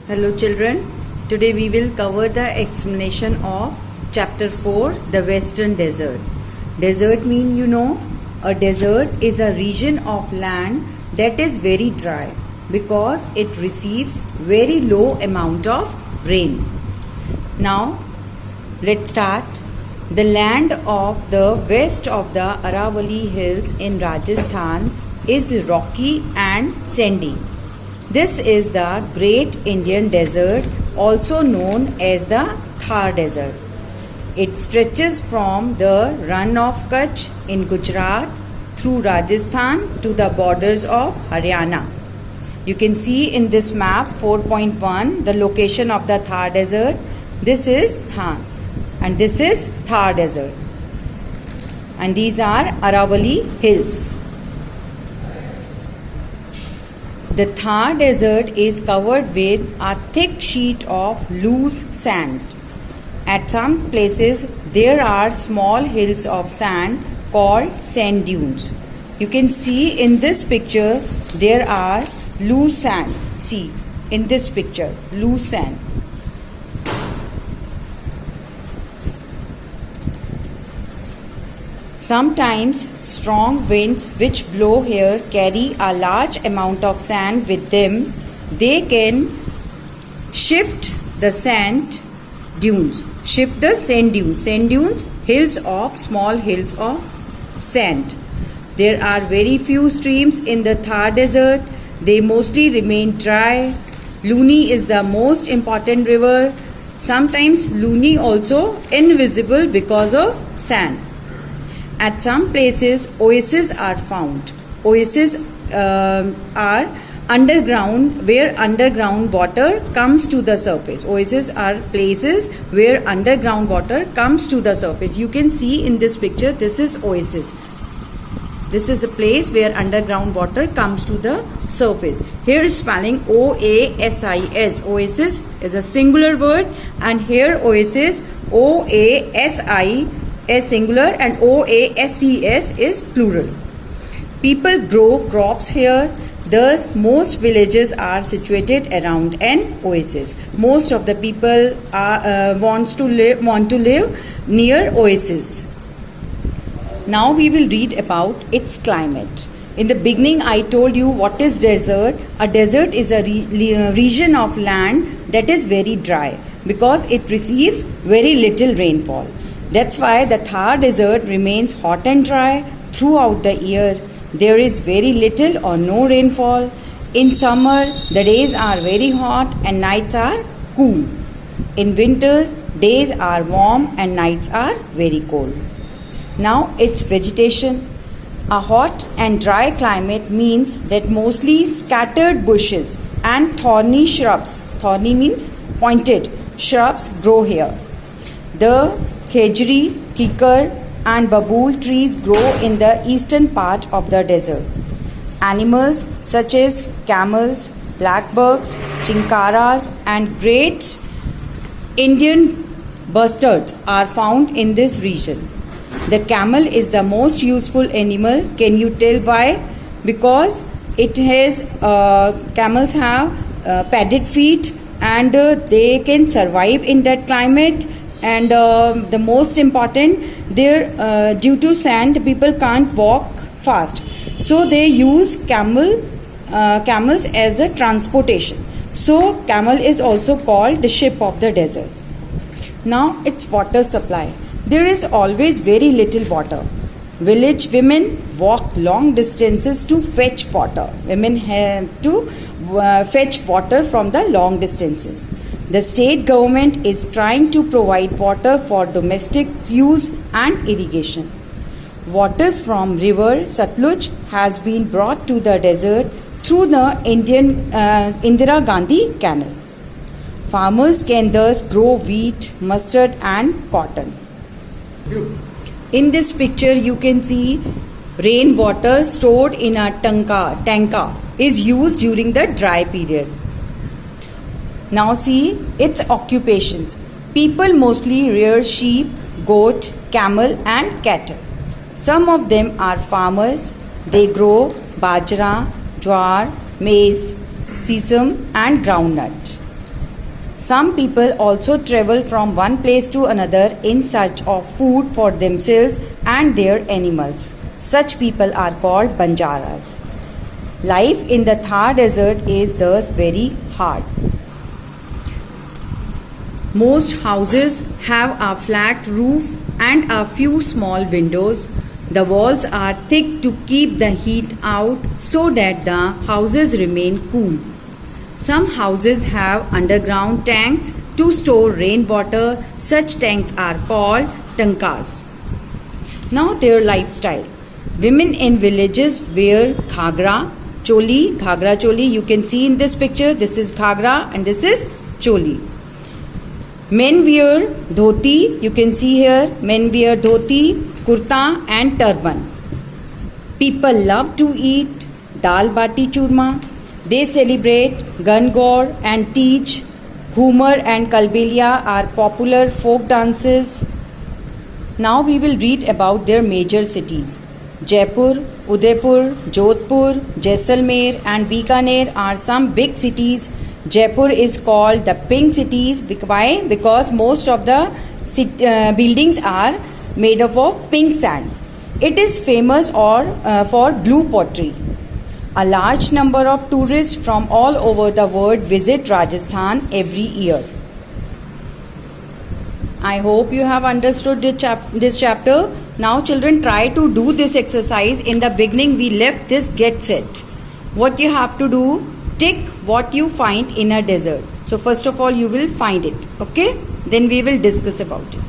Hello children, today we will cover the explanation of chapter 4, the Western Desert. Desert mean a desert is a region of land that is very dry because it receives very low amount of rain. Now let's start. The land of the west of the Aravalli Hills in Rajasthan is rocky and sandy. This is the Great Indian Desert, also known as the Thar Desert. It stretches from the Rann of Kutch in Gujarat through Rajasthan to the borders of Haryana. You can see in this map 4.1 the location of the Thar Desert. This is Thar and this is Thar Desert. And these are Aravalli Hills. The Thar Desert is covered with a thick sheet of loose sand. At some places, there are small hills of sand called sand dunes. You can see in this picture, there are loose sand. See, in this picture, loose sand. Sometimes strong winds which blow here carry a large amount of sand with them. They can shift the sand dunes. Shift the sand dunes. Sand dunes, hills of small hills of sand. There are very few streams in the Thar Desert. They mostly remain dry. Luni is the most important river. Sometimes Luni also invisible because of sand. At some places, oases are found. Oases are underground, where underground water comes to the surface. Oases are places where underground water comes to the surface. You can see in this picture, this is oasis. This is a place where underground water comes to the surface. Here is spelling O-A-S-I-S. Oasis is a singular word, and here oasis, O-A-S-I is singular and OASES is plural. People grow crops here. Thus, most villages are situated around an oasis. Most of the people want to live near oasis. Now we will read about its climate. In the beginning, I told you what is desert. A desert is a region of land that is very dry because it receives very little rainfall. That's why the Thar Desert remains hot and dry throughout the year. There is very little or no rainfall. In summer, the days are very hot and nights are cool. In winter, days are warm and nights are very cold. Now, its vegetation. A hot and dry climate means that mostly scattered bushes and thorny shrubs, thorny means pointed, shrubs grow here. The khejri, kikar and babool trees grow in the eastern part of the desert. Animals such as camels, blackbucks, chinkaras and great Indian bustards are found in this region. The camel is the most useful animal. Can you tell why? Because it has camels have padded feet and they can survive in that climate. And the most important, there due to sand, people can't walk fast, so they use camels as a transportation. So camel is also called the ship of the desert. Now its water supply. There is always very little water. Village women walk long distances to fetch water. Women have to fetch water from the long distances. The state government is trying to provide water for domestic use and irrigation. Water from river Satluj has been brought to the desert through the Indira Gandhi Canal. Farmers can thus grow wheat, mustard and cotton. In this picture you can see rainwater stored in a tanka is used during the dry period. Now see its occupations. People mostly rear sheep, goat, camel and cattle. Some of them are farmers. They grow bajra, jowar, maize, sesame and groundnut. Some people also travel from one place to another in search of food for themselves and their animals. Such people are called Banjaras. Life in the Thar desert is thus very hard. Most houses have a flat roof and a few small windows. The walls are thick to keep the heat out so that the houses remain cool. Some houses have underground tanks to store rainwater. Such tanks are called tankas. Now their lifestyle. Women in villages wear ghagra, choli, you can see in this picture. This is ghagra and this is choli. Men wear dhoti, you can see here. Men wear dhoti, kurta and turban. People love to eat dal bati churma. They celebrate Gangaur and Teej. Ghumar and Kalbelia are popular folk dances. Now we will read about their major cities. Jaipur, Udaipur, Jodhpur, Jaisalmer and Bikaner are some big cities. Jaipur is called the Pink Cities. Why? Because most of the buildings are made up of pink sand. It is famous for blue pottery. A large number of tourists from all over the world visit Rajasthan every year. I hope you have understood this chapter. Now children, try to do this exercise. In the beginning we left this get set. What you have to do, tick what you find in a desert. So first of all you will find it. Okay? Then we will discuss about it.